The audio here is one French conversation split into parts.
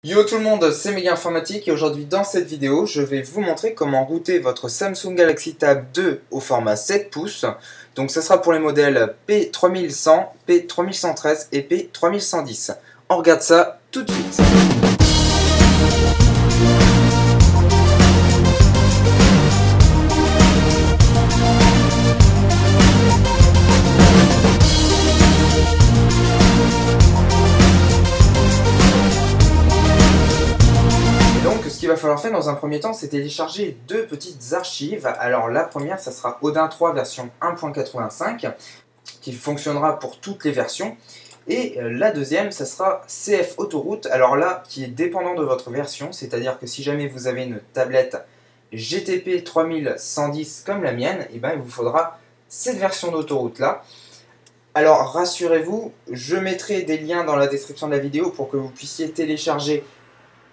Yo tout le monde, c'est Méga Informatique et aujourd'hui dans cette vidéo, je vais vous montrer comment router votre Samsung Galaxy Tab 2 au format 7 pouces. Donc ça sera pour les modèles P3100, P3113 et P3110. On regarde ça tout de suite. Ce qu'il va falloir faire dans un premier temps, c'est télécharger deux petites archives. Alors la première, ça sera Odin 3 version 1.85, qui fonctionnera pour toutes les versions. Et la deuxième, ça sera CF Autoroute, alors là, qui est dépendant de votre version, c'est-à-dire que si jamais vous avez une tablette GTP 3110 comme la mienne, et ben, il vous faudra cette version d'autoroute là. Alors rassurez-vous, je mettrai des liens dans la description de la vidéo pour que vous puissiez télécharger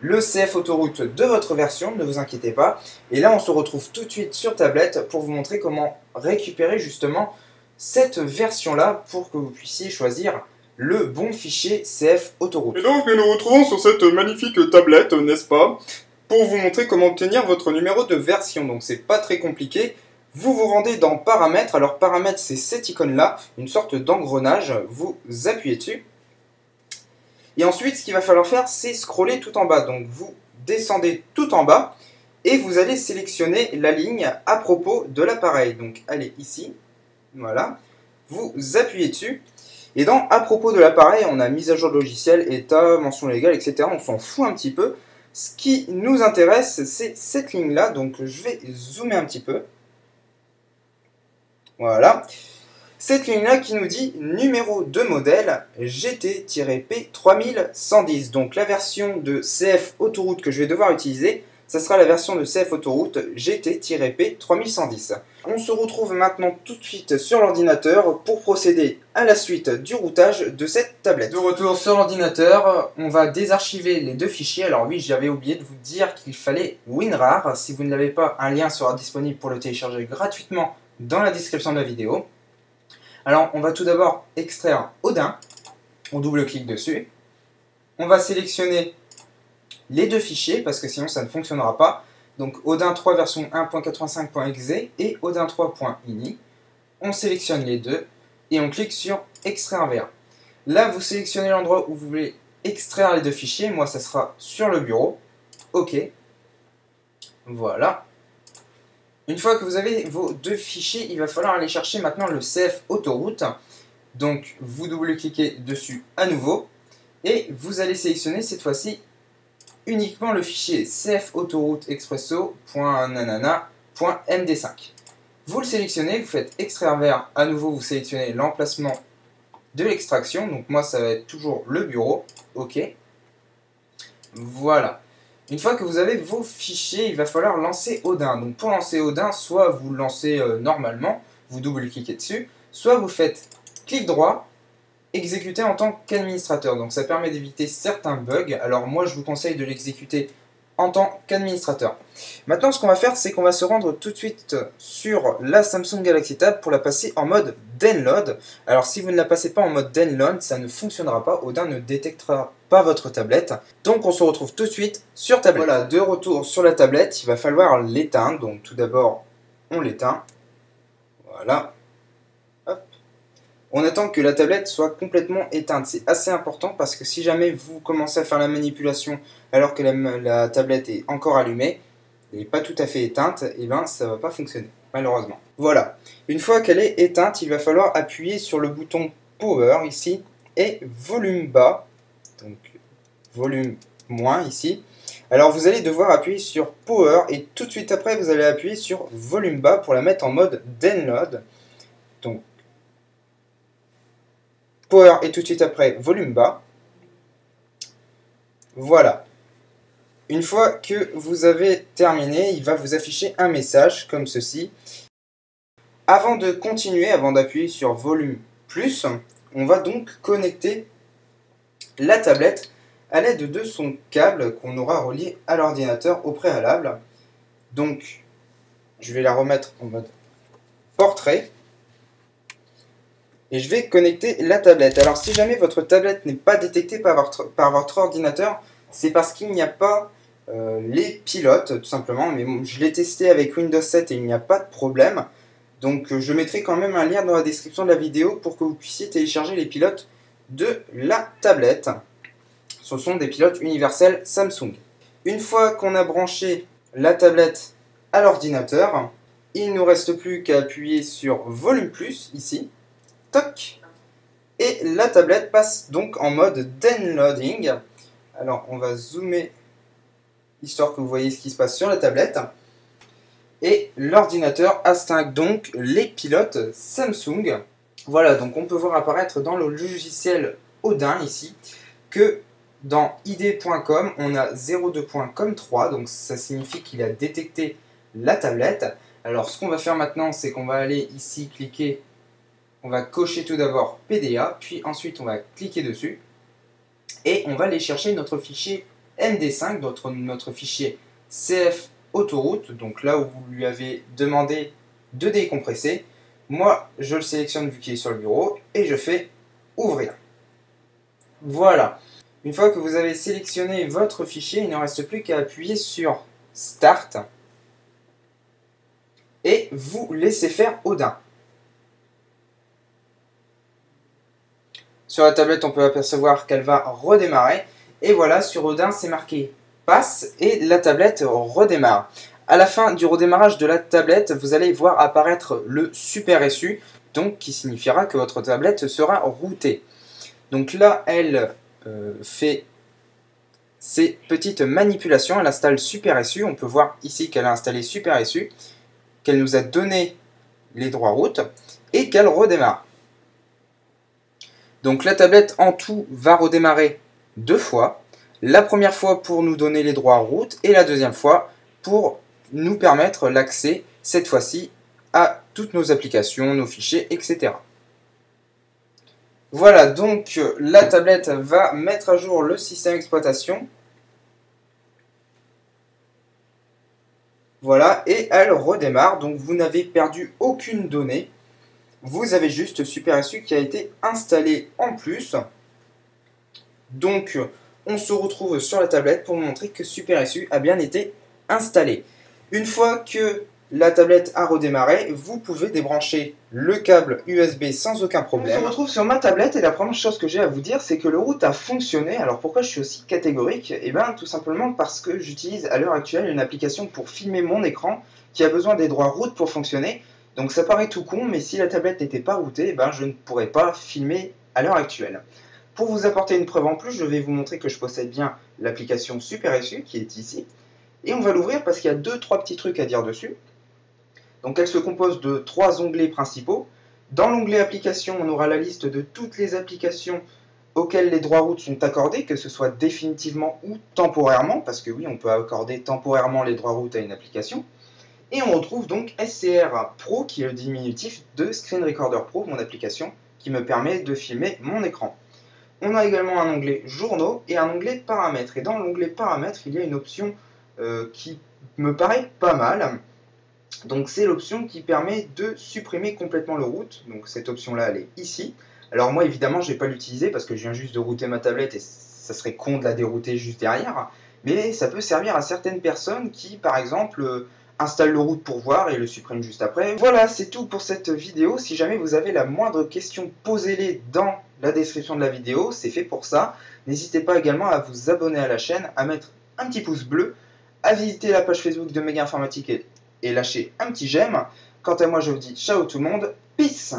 le CF Autoroute de votre version, ne vous inquiétez pas. Et là, on se retrouve tout de suite sur tablette pour vous montrer comment récupérer justement cette version-là pour que vous puissiez choisir le bon fichier CF Autoroute. Et donc, nous nous retrouvons sur cette magnifique tablette, n'est-ce pas, pour vous montrer comment obtenir votre numéro de version. Donc, c'est pas très compliqué. Vous vous rendez dans Paramètres. Alors, Paramètres, c'est cette icône-là, une sorte d'engrenage. Vous appuyez dessus. Et ensuite, ce qu'il va falloir faire, c'est scroller tout en bas. Donc, vous descendez tout en bas et vous allez sélectionner la ligne à propos de l'appareil. Donc, allez ici, voilà. Vous appuyez dessus. Et dans à propos de l'appareil, on a mise à jour de logiciel, état, mention légale, etc. On s'en fout un petit peu. Ce qui nous intéresse, c'est cette ligne-là. Donc, je vais zoomer un petit peu. Voilà. Cette ligne-là qui nous dit numéro de modèle GT-P3110. Donc la version de CF Autoroute que je vais devoir utiliser, ça sera la version de CF Autoroute GT-P3110. On se retrouve maintenant tout de suite sur l'ordinateur pour procéder à la suite du routage de cette tablette. De retour sur l'ordinateur, on va désarchiver les deux fichiers. Alors oui, j'avais oublié de vous dire qu'il fallait WinRAR. Si vous ne l'avez pas, un lien sera disponible pour le télécharger gratuitement dans la description de la vidéo. Alors, on va tout d'abord extraire Odin. On double-clique dessus. On va sélectionner les deux fichiers, parce que sinon ça ne fonctionnera pas. Donc, Odin 3 version 1.85.exe et Odin 3.ini. On sélectionne les deux et on clique sur Extraire vers. Là, vous sélectionnez l'endroit où vous voulez extraire les deux fichiers. Moi, ça sera sur le bureau. OK. Voilà. Une fois que vous avez vos deux fichiers, il va falloir aller chercher maintenant le CF Autoroute. Donc, vous double-cliquez dessus à nouveau. Et vous allez sélectionner cette fois-ci uniquement le fichier CF Autoroute expresso.nanana.md5. Vous le sélectionnez, vous faites extraire vers. À nouveau, vous sélectionnez l'emplacement de l'extraction. Donc, moi, ça va être toujours le bureau. OK. Voilà. Une fois que vous avez vos fichiers, il va falloir lancer Odin. Donc pour lancer Odin, soit vous le lancez normalement, vous double-cliquez dessus, soit vous faites clic droit, exécuter en tant qu'administrateur. Donc ça permet d'éviter certains bugs. Alors moi je vous conseille de l'exécuter en tant qu'administrateur. Maintenant ce qu'on va faire, c'est qu'on va se rendre tout de suite sur la Samsung Galaxy Tab pour la passer en mode download. Alors si vous ne la passez pas en mode download, ça ne fonctionnera pas. Odin ne détectera pas votre tablette. Donc on se retrouve tout de suite sur tablette. Voilà, de retour sur la tablette, il va falloir l'éteindre. Donc tout d'abord, on l'éteint. Voilà. Hop. On attend que la tablette soit complètement éteinte. C'est assez important parce que si jamais vous commencez à faire la manipulation alors que la tablette est encore allumée, et pas tout à fait éteinte, et ben ça va pas fonctionner, malheureusement. Voilà. Une fois qu'elle est éteinte, il va falloir appuyer sur le bouton Power ici et volume bas. Donc volume moins ici. Alors vous allez devoir appuyer sur Power et tout de suite après vous allez appuyer sur volume bas pour la mettre en mode download. Donc Power et tout de suite après volume bas. Voilà. Une fois que vous avez terminé, il va vous afficher un message comme ceci. Avant de continuer, avant d'appuyer sur volume plus, on va donc connecter la tablette à l'aide de son câble qu'on aura relié à l'ordinateur au préalable. Donc, je vais la remettre en mode portrait. Et je vais connecter la tablette. Alors, si jamais votre tablette n'est pas détectée par votre ordinateur, C'est parce qu'il n'y a pas les pilotes, tout simplement. Mais bon, je l'ai testé avec Windows 7 et il n'y a pas de problème. Donc je mettrai quand même un lien dans la description de la vidéo pour que vous puissiez télécharger les pilotes de la tablette. Ce sont des pilotes universels Samsung. Une fois qu'on a branché la tablette à l'ordinateur, il ne nous reste plus qu'à appuyer sur volume plus ici. Toc. Et la tablette passe donc en mode downloading. Alors on va zoomer histoire que vous voyez ce qui se passe sur la tablette. Et l'ordinateur installe donc les pilotes Samsung. Voilà, donc on peut voir apparaître dans le logiciel Odin ici que dans id.com on a 02.com3, donc ça signifie qu'il a détecté la tablette. Alors ce qu'on va faire maintenant, c'est qu'on va aller ici cliquer, on va cocher tout d'abord PDA, puis ensuite on va cliquer dessus et on va aller chercher notre fichier MD5, notre fichier CF autoroute, donc là où vous lui avez demandé de décompresser. Moi je le sélectionne vu qu'il est sur le bureau et je fais ouvrir. Voilà. Une fois que vous avez sélectionné votre fichier, il ne reste plus qu'à appuyer sur Start et vous laissez faire Odin. Sur la tablette, on peut apercevoir qu'elle va redémarrer. Et voilà, sur Odin, c'est marqué passe et la tablette redémarre. À la fin du redémarrage de la tablette, vous allez voir apparaître le Super SU, donc qui signifiera que votre tablette sera routée. Donc là, elle fait ces petites manipulations, elle installe Super SU. On peut voir ici qu'elle a installé Super SU, qu'elle nous a donné les droits route et qu'elle redémarre. Donc la tablette en tout va redémarrer 2 fois. La première fois pour nous donner les droits route et la deuxième fois pour nous permettre l'accès, cette fois-ci, à toutes nos applications, nos fichiers, etc. Voilà, donc la tablette va mettre à jour le système d'exploitation. Voilà, et elle redémarre, donc vous n'avez perdu aucune donnée. Vous avez juste Super SU qui a été installé en plus. Donc, on se retrouve sur la tablette pour vous montrer que Super SU a bien été installé. Une fois que la tablette a redémarré, vous pouvez débrancher le câble USB sans aucun problème. On se retrouve sur ma tablette et la première chose que j'ai à vous dire, c'est que le route a fonctionné. Alors pourquoi je suis aussi catégorique? Eh bien tout simplement parce que j'utilise à l'heure actuelle une application pour filmer mon écran qui a besoin des droits route pour fonctionner. Donc ça paraît tout con, mais si la tablette n'était pas routée, eh ben, je ne pourrais pas filmer à l'heure actuelle. Pour vous apporter une preuve en plus, je vais vous montrer que je possède bien l'application Super SU qui est ici. Et on va l'ouvrir parce qu'il y a 2-3 petits trucs à dire dessus. Donc elle se compose de 3 onglets principaux. Dans l'onglet applications, on aura la liste de toutes les applications auxquelles les droits route sont accordés, que ce soit définitivement ou temporairement, parce que oui, on peut accorder temporairement les droits route à une application. Et on retrouve donc SCR Pro, qui est le diminutif de Screen Recorder Pro, mon application, qui me permet de filmer mon écran. On a également un onglet journaux et un onglet paramètres. Et dans l'onglet paramètres, il y a une option qui me paraît pas mal. Donc c'est l'option qui permet de supprimer complètement le route. Donc cette option-là, elle est ici. Alors moi, évidemment, je ne vais pas l'utiliser parce que je viens juste de router ma tablette et ça serait con de la dérouter juste derrière. Mais ça peut servir à certaines personnes qui, par exemple, installent le route pour voir et le suppriment juste après. Voilà, c'est tout pour cette vidéo. Si jamais vous avez la moindre question, posez-les dans la description de la vidéo. C'est fait pour ça. N'hésitez pas également à vous abonner à la chaîne, à mettre un petit pouce bleu, à visiter la page Facebook de Méga Informatique et lâcher un petit j'aime. Quant à moi, je vous dis ciao tout le monde, peace!